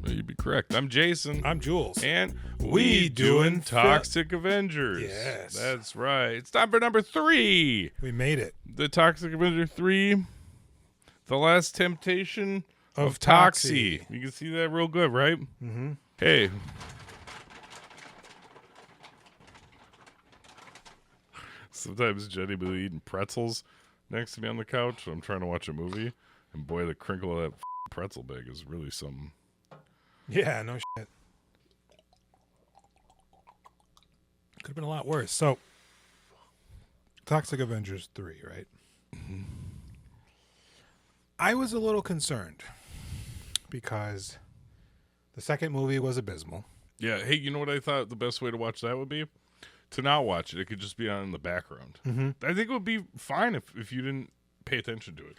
You'd be correct. I'm Jason. I'm Jules. And we doing Toxic Avengers. Yes. That's right. It's time for number 3. We made it. The Toxic Avenger 3. The Last Temptation of Toxie. Toxie. You can see that real good, right? Mm-hmm. Hey. Sometimes Jenny will be eating pretzels next to me on the couch. I'm trying to watch a movie. And boy, the crinkle of that pretzel bag is really something. Yeah, no shit. Could have been a lot worse. So, Toxic Avengers 3, right? Mm-hmm. I was a little concerned because the second movie was abysmal. Yeah. Hey, you know what I thought the best way to watch that would be? To not watch it. It could just be on in the background. Mm-hmm. I think it would be fine if you didn't pay attention to it.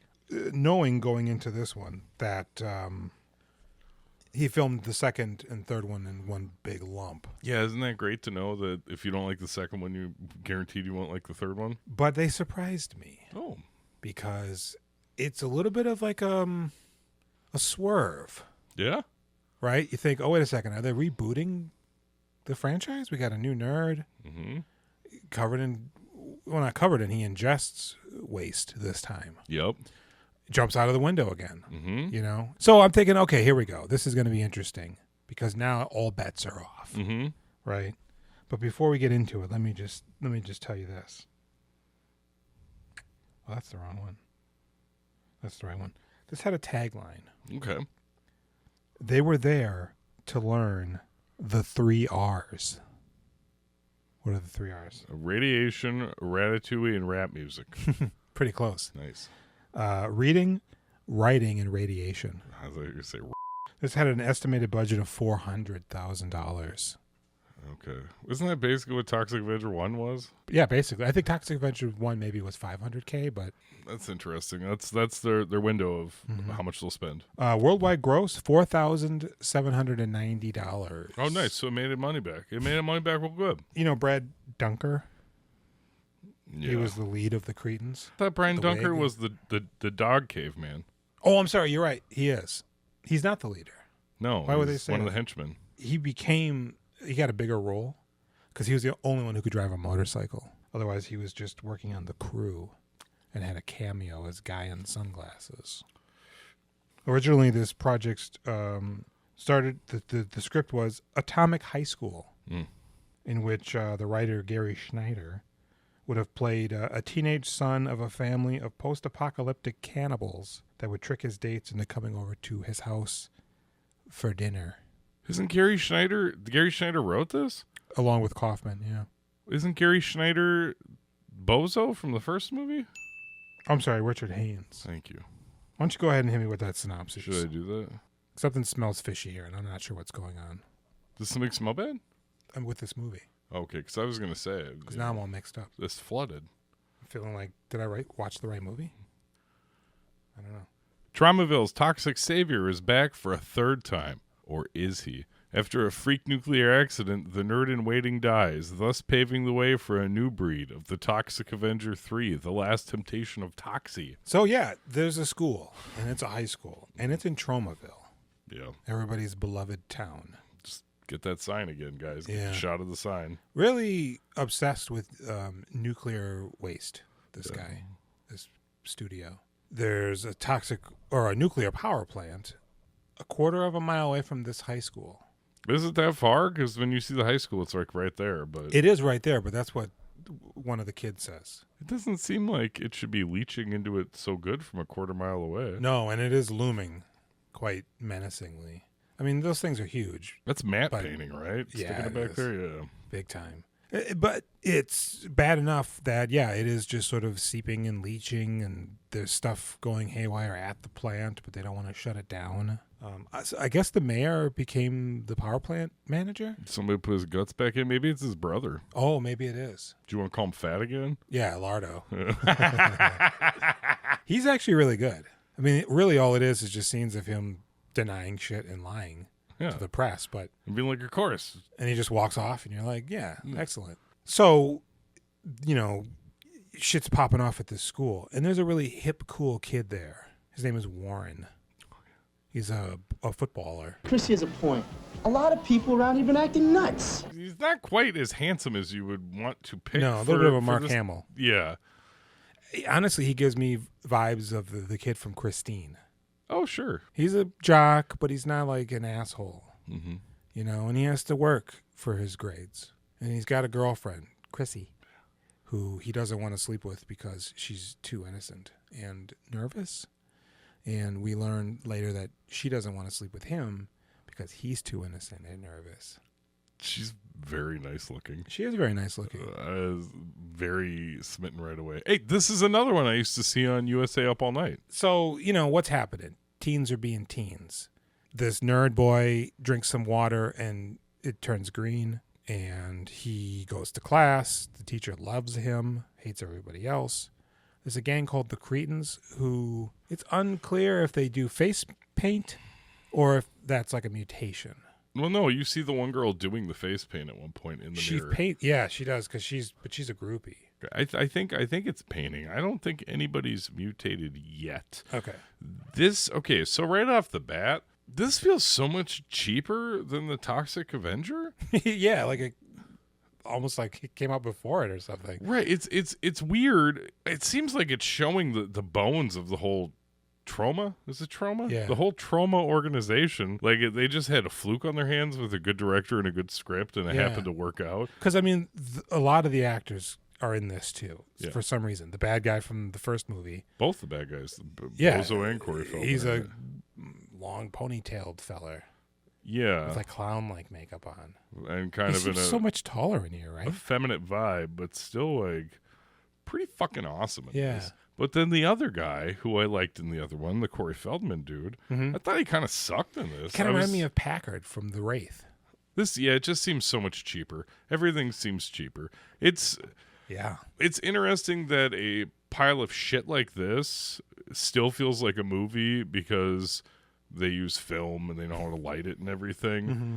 Knowing going into this one that he filmed the second and third one in one big lump. Yeah, isn't that great to know that if you don't like the second one, you guaranteed you won't like the third one? But they surprised me. Oh. Because it's a little bit of like a swerve. Yeah? Right? You think, oh, wait a second. Are they rebooting the franchise? We got a new nerd covered in, well, not covered in, he ingests waste this time. Yep. Jumps out of the window again, you know? So I'm thinking, okay, here we go. This is going to be interesting because now all bets are off, right? But before we get into it, let me just tell you this. Oh, that's the wrong one. That's the right one. This had a tagline. Okay. They were there to learn the 3 R's. What are the 3 R's? Radiation, ratatouille, and rap music. Pretty close. Nice. Reading, writing, and radiation. I thought you were going to say This had an estimated budget of $400,000. Okay. Isn't that basically what Toxic Avenger 1 was? Yeah, basically. I think Toxic Avenger 1 maybe was $500K, but... That's interesting. That's their window of how much they'll spend. Worldwide gross, $4,790. Oh, nice. So it made it money back. It made it money back real good. You know Brad Dunker? Yeah. He was the lead of the Cretins. I thought Brian Dunker wig. was the dog caveman. Oh, I'm sorry. You're right. He is. He's not the leader. No. Why would they he's say one of that? the henchmen. He got a bigger role because he was the only one who could drive a motorcycle. Otherwise, he was just working on the crew and had a cameo as Guy in Sunglasses. Originally, this project started, the script was Atomic High School, in which the writer Gary Schneider would have played a teenage son of a family of post-apocalyptic cannibals that would trick his dates into coming over to his house for dinner. Isn't Gary Schneider wrote this? Along with Kaufman, yeah. Isn't Gary Schneider Bozo from the first movie? I'm sorry, Richard Haynes. Thank you. Why don't you go ahead and hit me with that synopsis? Should I do that? Something smells fishy here, and I'm not sure what's going on. Does something smell bad? I'm with this movie. Okay, because I was going to say. Because now I'm all mixed up. This flooded. I'm feeling like, did I watch the right movie? I don't know. Traumaville's toxic savior is back for a third time. Or is he? After a freak nuclear accident, the nerd in waiting dies, thus paving the way for a new breed of the Toxic Avenger 3, the last temptation of Toxie. So, yeah, there's a school, and it's a high school, and it's in Traumaville. Yeah. Everybody's beloved town. Just get that sign again, guys. Get a shot of the sign. Really obsessed with nuclear waste, this guy, this studio. There's a nuclear power plant a quarter of a mile away from this high school. Is it that far? Because when you see the high school, it's like right there. But it is right there, but that's what one of the kids says. It doesn't seem like it should be leaching into it so good from a quarter mile away. No, and it is looming quite menacingly. I mean, those things are huge. That's matte painting, right? Yeah, Sticking it back there, yeah. Big time. But it's bad enough that, yeah, it is just sort of seeping and leaching, and there's stuff going haywire at the plant, but they don't want to shut it down. I guess the mayor became the power plant manager. Somebody put his guts back in. Maybe it's his brother. Oh, maybe it is. Do you want to call him fat again? Yeah, Lardo. He's actually really good. I mean, really all it is just scenes of him denying shit and lying to the press. But and being like, of course. And he just walks off, and you're like, yeah, excellent. So, you know, shit's popping off at this school. And there's a really hip, cool kid there. His name is Warren. He's a footballer. Chrissy has a point. A lot of people around here been acting nuts. He's not quite as handsome as you would want to pick. No, a little bit of a Mark this. Hamill. Yeah. Honestly, he gives me vibes of the kid from Christine. Oh, sure. He's a jock, but he's not like an asshole. Mm-hmm. You know, and he has to work for his grades. And he's got a girlfriend, Chrissy, who he doesn't want to sleep with because she's too innocent and nervous. And we learn later that she doesn't want to sleep with him because he's too innocent and nervous. She's very nice looking. She is very nice looking. Very smitten right away. Hey, this is another one I used to see on USA Up All Night. So, you know, what's happening? Teens are being teens. This nerd boy drinks some water and it turns green. And he goes to class. The teacher loves him, hates everybody else. There's a gang called the Cretins who it's unclear if they do face paint or if that's like a mutation. Well, no, you see the one girl doing the face paint at one point in the mirror. Yeah, she does because she's a groupie. I think it's painting. I don't think anybody's mutated yet. Okay. So right off the bat, this feels so much cheaper than the Toxic Avenger. Yeah, like almost like it came out before it or something. Right. It's weird. It seems like it's showing the bones of the whole trauma. Is it trauma? Yeah. The whole trauma organization. Like they just had a fluke on their hands with a good director and a good script, and it happened to work out. Because I mean, a lot of the actors are in this too. Yeah. For some reason, the bad guy from the first movie. Both the bad guys. Yeah. Bozo and Corey Feldman. He's a long ponytailed feller. Yeah. With like clown-like makeup on. And kind of in so much taller in here, right? effeminate vibe, but still like pretty fucking awesome in Yeah. this. But then the other guy who I liked in the other one, the Corey Feldman dude, I thought he kind of sucked in this. Kind of reminded me of Packard from The Wraith. It just seems so much cheaper. Everything seems cheaper. It's interesting that a pile of shit like this still feels like a movie because they use film and they know how to light it and everything. Mm-hmm.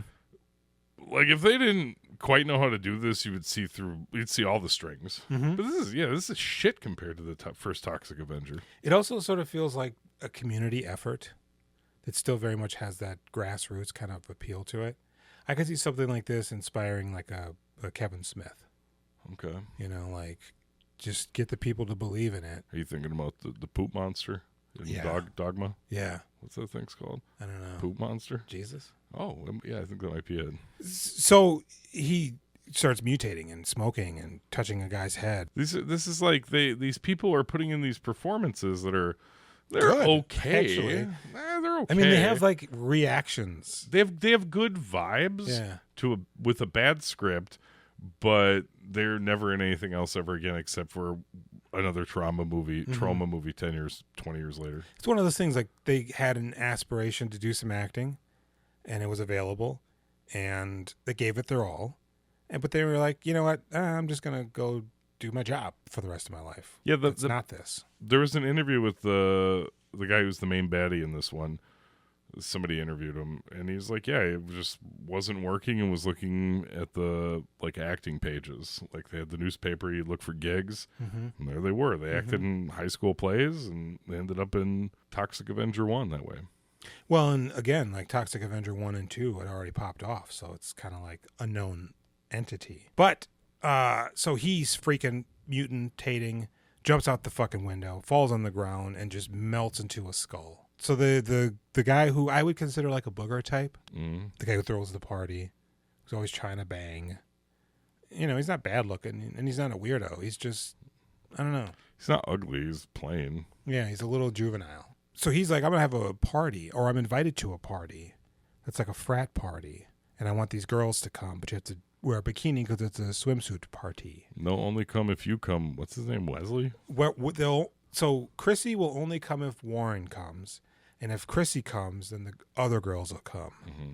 Like if they didn't quite know how to do this, you'd see all the strings. Mm-hmm. But this is shit compared to the first Toxic Avenger. It also sort of feels like a community effort that still very much has that grassroots kind of appeal to it. I could see something like this inspiring like a Kevin Smith. Okay. You know, like just get the people to believe in it. Are you thinking about the poop monster in Dogma? Yeah. What's that thing's called? I don't know. Poop monster? Jesus? Oh, yeah, I think that might be it. So he starts mutating and smoking and touching a guy's head. This is like these people are putting in these performances that are they're good, okay. Actually. They're okay. I mean, they have like reactions. They have good vibes with a bad script, but they're never in anything else ever again except for another trauma movie 20 years later. It's one of those things like they had an aspiration to do some acting and it was available and they gave it their all. But they were like, you know what? I'm just going to go do my job for the rest of my life. Yeah, it's not this. There was an interview with the guy who's the main baddie in this one. Somebody interviewed him, and he's like, "Yeah, it just wasn't working, and was looking at the like acting pages. Like they had the newspaper, you'd look for gigs, and there they were. They acted in high school plays, and they ended up in Toxic Avenger 1 that way." Well, and again, like Toxic Avenger 1 and 2 had already popped off, so it's kind of like a known entity. But so he's freaking mutating, jumps out the fucking window, falls on the ground, and just melts into a skull. So the guy who I would consider like a booger type, the guy who throws the party, who's always trying to bang, you know, he's not bad looking, and he's not a weirdo. He's just, I don't know. He's not ugly. He's plain. Yeah, he's a little juvenile. So he's like, I'm going to have a party, or I'm invited to a party that's like a frat party, and I want these girls to come, but you have to wear a bikini because it's a swimsuit party. No, only come if you come. What's his name, Wesley? So Chrissy will only come if Warren comes, and if Chrissy comes, then the other girls will come. Mm-hmm.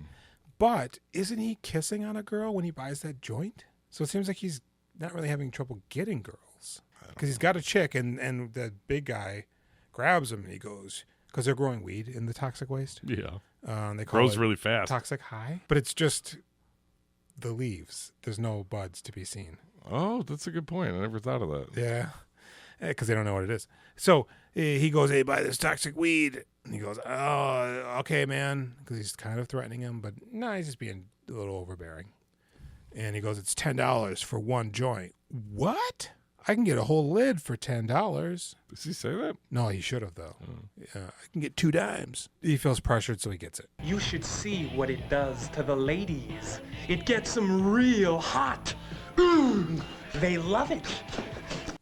But isn't he kissing on a girl when he buys that joint? So it seems like he's not really having trouble getting girls because he's got a chick, and the big guy grabs him and he goes, because they're growing weed in the toxic waste. Yeah, they call grows it really fast. Toxic high, but it's just the leaves. There's no buds to be seen. Oh, that's a good point. I never thought of that. Yeah. because they don't know what it is. So he goes, hey, buy this toxic weed. And he goes, oh, okay, man, because he's kind of threatening him, but no, he's just being a little overbearing. And he goes, it's $10 for one joint. What? I can get a whole lid for $10. Does he say that? No, he should have, though. I can get 2 dimes. He feels pressured, so he gets it. You should see what it does to the ladies. It gets them real hot. They love it.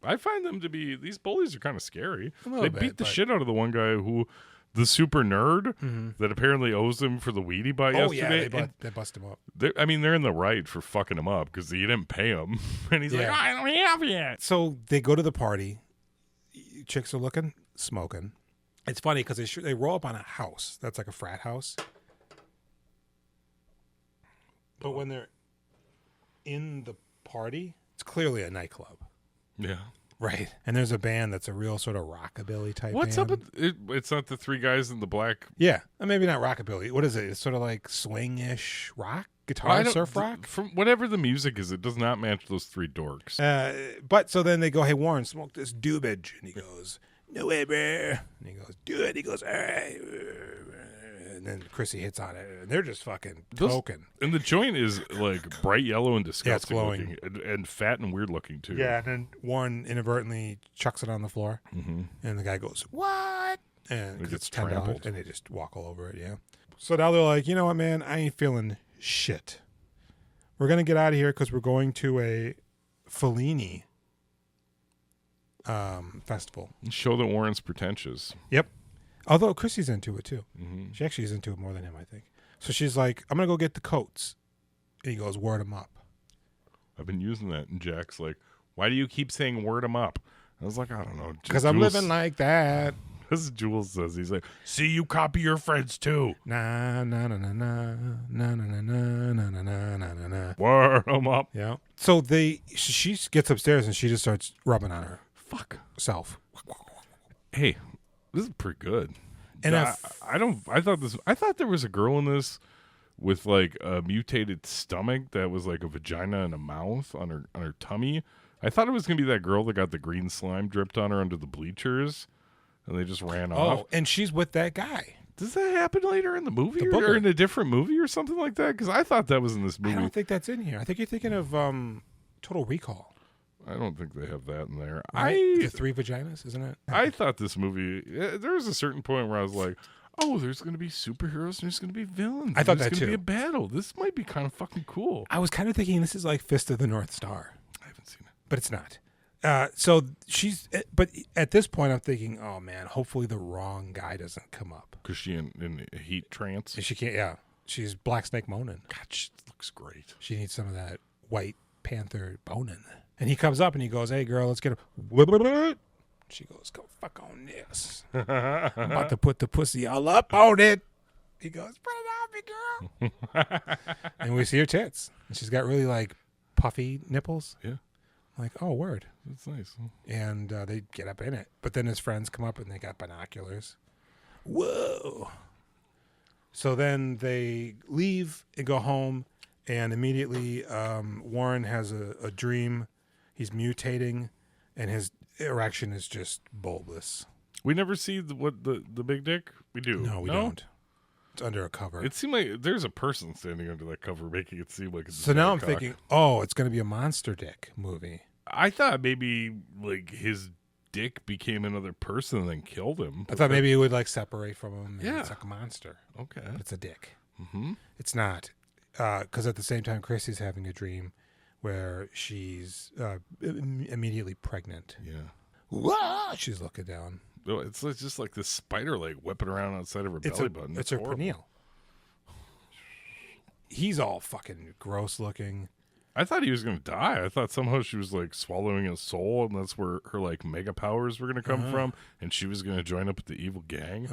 I find them to be, these bullies are kind of scary. little They bit, beat the but- shit out of the one guy who, the super nerd that apparently owes him for the weed he bought yesterday. Yeah, And they bust him up. they're in the right for fucking him up because he didn't pay him. And he's like, Yeah. I don't have it. So they go to the party. Chicks are looking, smoking. It's funny because they roll up on a house. That's like a frat house. But when they're in the party, it's clearly a nightclub. Yeah. Right. And there's a band that's a real sort of rockabilly type What's band. up with it? It's not the 3 guys in the black. Yeah. Maybe not rockabilly. What is it? It's sort of like swing-ish rock? I Guitar, don't- surf rock? From whatever the music is, it does not match those 3 dorks. But so then they go, hey, Warren, smoke this doobage. And he goes, no way, bro. And he goes, do it. He goes, all right. And then Chrissy hits on it. And they're just fucking token. And the joint is like bright yellow and disgusting glowing. looking, and fat and weird looking too. Yeah, and then Warren inadvertently chucks it on the floor. Mm-hmm. And the guy goes, what? And It because gets it's $10. trampled. And they just walk all over it, yeah. So now they're like, you know what, man? I ain't feeling shit. We're going to get out of here because we're going to a Fellini festival. Show that Warren's pretentious. Yep. Although Chrissy's into it too. Mm-hmm. She actually is into it more than him, I think. So she's like, I'm going to go get the coats. And he goes, word them up. I've been using that, and Jack's like, "Why do you keep saying word 'em up?" I was like, "I don't know, Because I'm Jules- living like that. As Jules says, he's like, "See, you copy your friends too. Na, na, na, na, na, na, na, na, na, na, na, na, na, na, na. Word 'em up." Yeah. So she gets upstairs and she just starts rubbing on Fuck. herself. Hey, this is pretty good. And I thought there was a girl in this with like a mutated stomach that was like a vagina and a mouth on her tummy. I thought it was gonna be that girl that got the green slime dripped on her under the bleachers, and they just ran off. Oh, and she's with that guy. Does that happen later in the movie The or booger. in a different movie or something like that? Because I thought that was in this I movie. don't think that's in here. I think you're thinking of Total Recall. I don't think they have that in there. Right? The 3 vaginas, isn't it? I thought this movie. There was a certain point where I was like, "Oh, there's going to be superheroes and there's going to be villains. I thought there's that gonna too. be a battle. This might be kind of fucking cool." I was kind of thinking this is like Fist of the North Star, I haven't seen it. but it's not. So she's, but at this point, I'm thinking, oh man, hopefully the wrong guy doesn't come up. Because she in a heat trance. She can't. Yeah, she's Black Snake Moanin. God, she looks great. She needs some of that White Panther boning. And he comes up and he goes, "Hey girl, let's get a." She goes, "Go fuck on this. I'm about to put the pussy all up on it." He goes, "Put it on me, girl." And we see her tits. And she's got really like puffy nipples. Yeah, Like, oh, word. that's nice. And they get up in it. But then his friends come up and they got binoculars. Whoa. So then they leave and go home. And immediately Warren has a dream. He's mutating. And his erection is just bulbous. We never see the big dick. We do. No, we don't. It's under a cover. It seemed like there's a person standing under that cover, making it seem like it's. So a now bad I'm cock. thinking, oh, it's going to be a monster dick movie. I thought maybe like his dick became another person and then killed him. I thought maybe it would like separate from him. And Yeah. It's like a monster. Okay. But it's a dick. Mm-hmm. It's not. Because at the same time, Chrissy's having a dream where she's immediately pregnant. Yeah. Whoa! She's looking down. No, it's just like this spider leg whipping around outside of her belly button. It's her horrible. pineal. He's all fucking gross looking. I thought he was going to die. I thought somehow she was like swallowing his soul, and that's where her like mega powers were going to come from, and she was going to join up with the evil gang.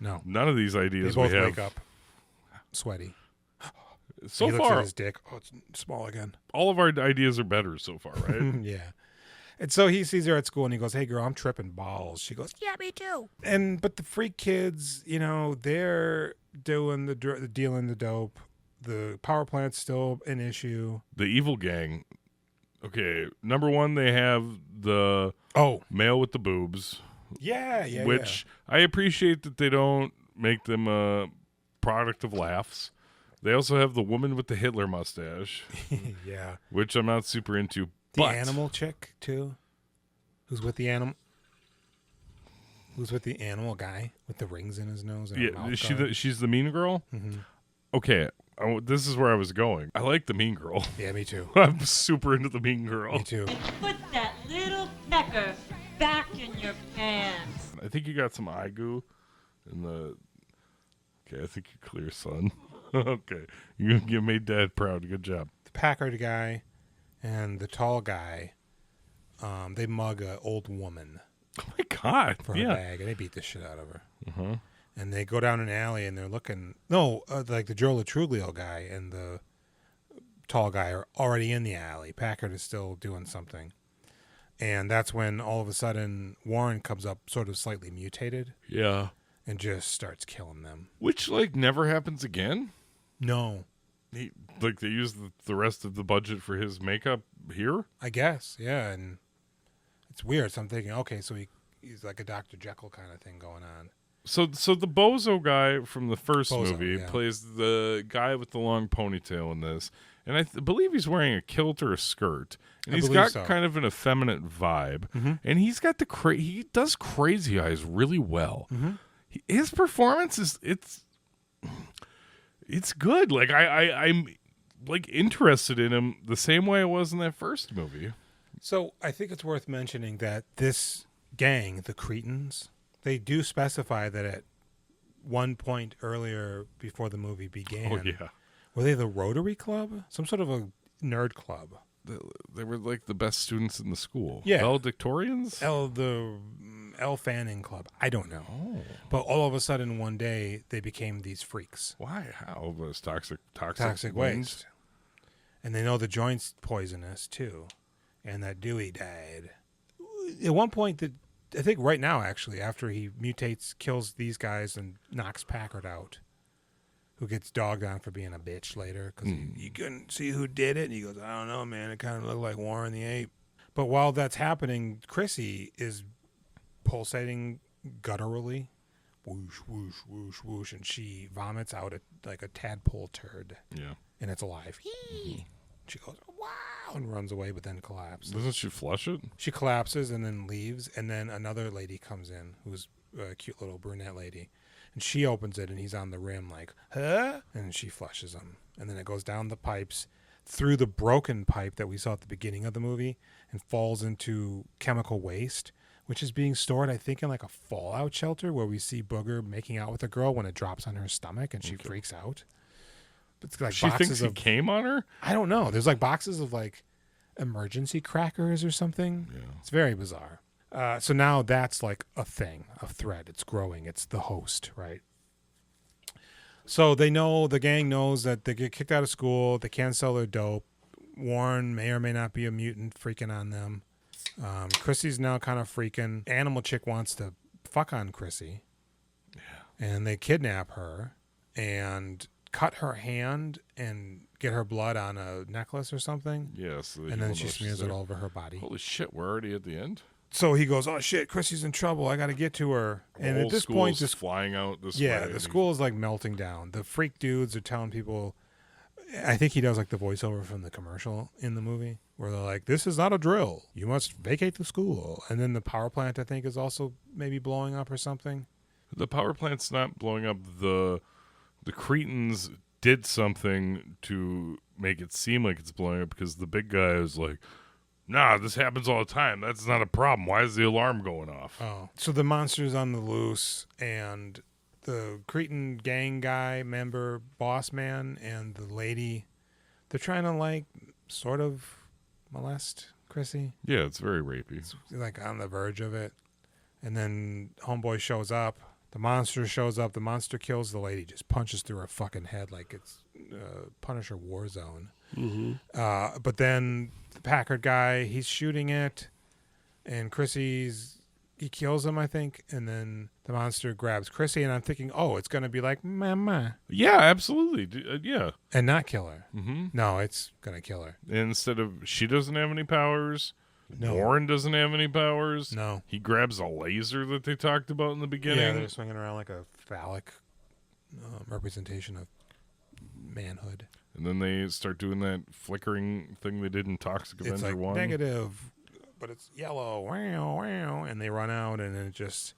No. None of these They ideas both we have wake up sweaty. so he looks far. at his dick. Oh, it's small again. All of our ideas are better so far, right? Yeah. And so he sees her at school and he goes, "Hey girl, I'm tripping balls." She goes, "Yeah, me too." But the freak kids, they're doing the dealing the dope. The power plant's still an issue. The evil gang Okay, number one, they have the male with the boobs. Yeah. Which I appreciate that they don't make them a product of laughs. They also have the woman with the Hitler mustache. Yeah. Which I'm not super into. The but animal chick, too. Who's with the animal guy with the rings in his nose? And yeah, she's the mean girl? Mm-hmm. Okay, this is where I was going. I like the mean girl. Yeah, me too. I'm super into the mean girl. Me too. Put that little pecker back in your pants. I think you got some eye goo in the... Okay, I think you're clear, son. Okay, you made Dad proud. Good job. The Packard guy and the tall guy, they mug an old woman. Oh my God! For her bag, and they beat the shit out of her. Uh-huh. And they go down an alley, and they're looking. No, like the Joe Latruglio guy and the tall guy are already in the alley. Packard is still doing something, and that's when all of a sudden Warren comes up, sort of slightly mutated. Yeah. And just starts killing them. Which never happens again. No. They use the rest of the budget for his makeup here. I guess, yeah, and it's weird. So I'm thinking, okay, so he's like a Dr. Jekyll kind of thing going on. So the bozo guy from the first movie plays the guy with the long ponytail in this, and I believe he's wearing a kilt or a skirt, and he's got kind of an effeminate vibe, and he's got he does Crazy Eyes really well. His performance it's good. Like I'm like interested in him the same way I was in that first movie. So I think it's worth mentioning that this gang, the Cretins, they do specify that at one point earlier before the movie began, were they the Rotary Club? Some sort of a nerd club. They were like the best students in the school. Yeah. Valedictorians? The L Fanning Club. I don't know. Oh. But all of a sudden one day they became these freaks. Why? How? Was toxic waste. And they know the joint's poisonous too. And that Dewey died. At one point, I think right now, actually, after he mutates, kills these guys, and knocks Packard out, who gets dogged on for being a bitch later because you couldn't see who did it. And he goes, I don't know, man. It kind of looked like Warren the Ape. But while that's happening, Chrissy is pulsating gutturally. Whoosh, whoosh, whoosh, whoosh. And she vomits out like a tadpole turd. Yeah. And it's alive. She goes, wow, and runs away, but then collapses. Doesn't she flush it? She collapses and then leaves, and then another lady comes in, who's a cute little brunette lady, and she opens it, and he's on the rim like, huh? And she flushes him. And then it goes down the pipes, through the broken pipe that we saw at the beginning of the movie, and falls into chemical waste, which is being stored, I think, in like a fallout shelter, where we see Booger making out with a girl when it drops on her stomach, and she freaks out. It's like she thinks he came on her? I don't know. There's like boxes of like emergency crackers or something. Yeah. It's very bizarre. So now that's like a thing, a thread. It's growing. It's the host, right? So the gang knows that they get kicked out of school. They can't sell their dope. Warren may or may not be a mutant freaking on them. Chrissy's now kind of freaking. Animal chick wants to fuck on Chrissy. Yeah. And they kidnap her and cut her hand and get her blood on a necklace or something. Yes. And then she smears it all over her body. Holy shit, we're already at the end? So he goes, oh shit, Chrissy's in trouble. I got to get to her. And at this point, just flying out this way. Yeah, the school is like melting down. The freak dudes are telling people, I think he does like the voiceover from the commercial in the movie where they're like, this is not a drill. You must vacate the school. And then the power plant, I think, is also maybe blowing up or something. The power plant's not blowing up. The Cretins did something to make it seem like it's blowing up because the big guy is like, nah, this happens all the time. That's not a problem. Why is the alarm going off? Oh, so the monster's on the loose, and the Cretin gang guy member, boss man, and the lady, they're trying to like sort of molest Chrissy. Yeah, it's very rapey. It's like on the verge of it. And then homeboy shows up. The monster shows up. The monster kills the lady, just punches through her fucking head like it's Punisher Warzone. Mm-hmm. But then the Packard guy, he's shooting it, and Chrissy's he kills him, I think, and then the monster grabs Chrissy, and I'm thinking, oh, it's going to be like Mama. Yeah, absolutely. Yeah. And not kill her. Mm-hmm. No, it's going to kill her. Instead of she doesn't have any powers, No. Warren doesn't have any powers. No. He grabs a laser that they talked about in the beginning. Yeah, they're swinging around like a phallic representation of manhood. And then they start doing that flickering thing they did in Toxic Avenger It's like 1. negative, but it's yellow, wow, wow, and they run out, and then it just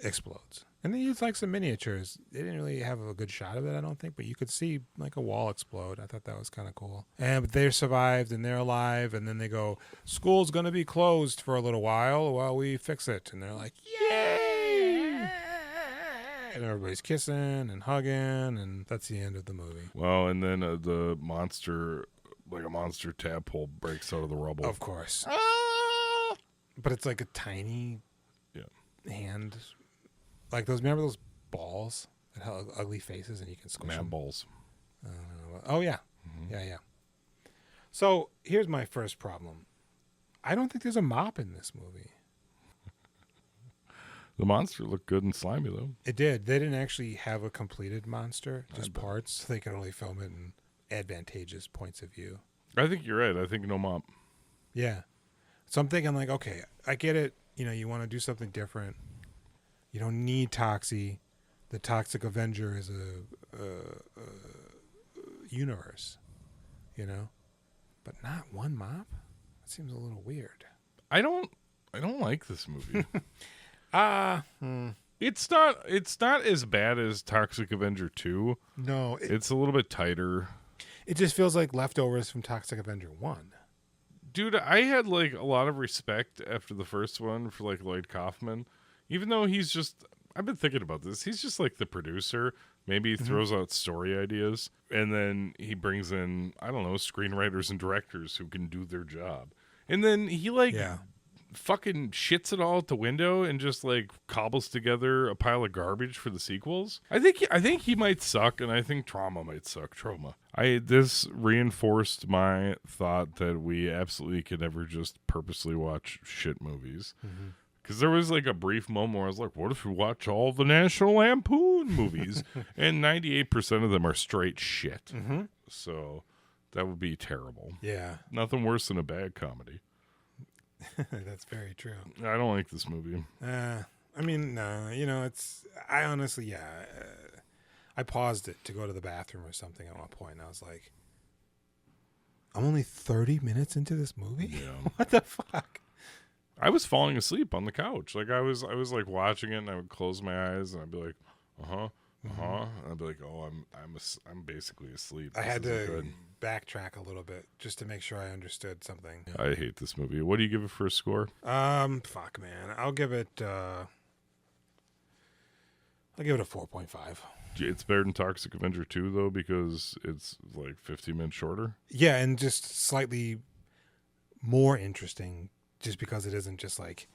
explodes. And they use like some miniatures. They didn't really have a good shot of it, I don't think, but you could see like a wall explode. I thought that was kind of cool. And they survived, and they're alive, and then they go, school's going to be closed for a little while we fix it. And they're like, yay! And everybody's kissing and hugging, and that's the end of the movie. Well, and then the monster, like a monster tadpole, breaks out of the rubble. Of course. But it's like a tiny hand. Like those, remember those balls that have ugly faces and you can squish Mad them? balls. Oh, yeah. Mm-hmm. Yeah. So here's my first problem. I don't think there's a mop in this movie. The monster looked good and slimy, though. It did. They didn't actually have a completed monster, just parts. So they could only film it in advantageous points of view. I think you're right. I think no mop. Yeah. So I'm thinking like, okay, I get it. You know, you want to do something different. You don't need Toxie. The Toxic Avenger is a universe, you know? But not one mop? That seems a little weird. I don't like this movie. It's not as bad as Toxic Avenger 2. No. It's a little bit tighter. It just feels like leftovers from Toxic Avenger 1. Dude, I had like a lot of respect after the first one for like Lloyd Kaufman. Even though I've been thinking about this. He's just like the producer. Maybe he throws out story ideas and then he brings in, I don't know, screenwriters and directors who can do their job. And then he fucking shits it all out the window and just like cobbles together a pile of garbage for the sequels. I think he might suck, and I think Trauma might suck. This reinforced my thought that we absolutely could never just purposely watch shit movies. Because there was like a brief moment where I was like, what if we watch all the National Lampoon movies? And 98% of them are straight shit. So that would be terrible. Yeah. Nothing worse than a bad comedy. That's very true. I don't like this movie. I mean, no, you know, I honestly, I paused it to go to the bathroom or something at one point, and I was like, I'm only 30 minutes into this movie? Yeah. What the fuck? I was falling asleep on the couch. Like I was like watching it, and I would close my eyes, and I'd be like, and I'd be like, oh, I'm basically asleep. I had This isn't to good. backtrack a little bit just to make sure I understood something. I hate this movie. What do you give it for a score? Fuck, man. I'll give it a 4.5. It's better than Toxic Avenger 2, though, because it's like 15 minutes shorter. Yeah, and just slightly more interesting just because it isn't just like,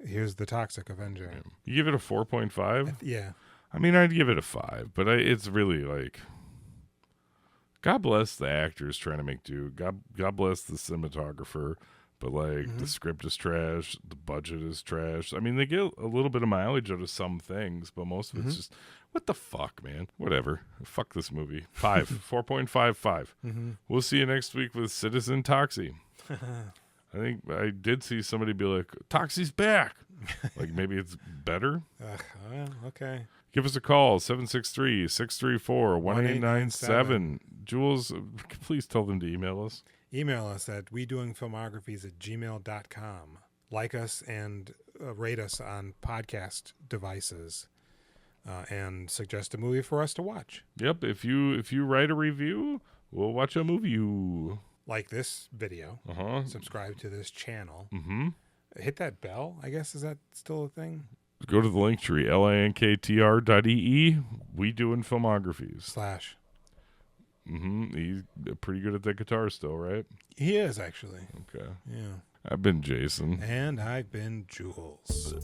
here's the Toxic Avenger. Yeah. You give it a 4.5? Yeah. I mean, I'd give it a 5, but it's really like, God bless the actors trying to make do. God bless the cinematographer, but like the script is trash, the budget is trash. I mean, they get a little bit of mileage out of some things, but most of it's just, what the fuck, man? Whatever. Fuck this movie. 4.55. We'll see you next week with Citizen Toxie. I think I did see somebody be like, Toxie's back. Like maybe it's better. Well, okay. Give us a call, 763-634-1897. Jules, please tell them to email us. Email us at wedoingfilmographies@gmail.com. Like us and rate us on podcast devices and suggest a movie for us to watch. Yep, if you write a review, we'll watch a movie. Like this video. Subscribe to this channel. Hit that bell, I guess. Is that still a thing? Go to the link tree, linktr.ee. We doing filmographies. / He's pretty good at that guitar still, right? He is, actually. Okay. Yeah. I've been Jason. And I've been Jules.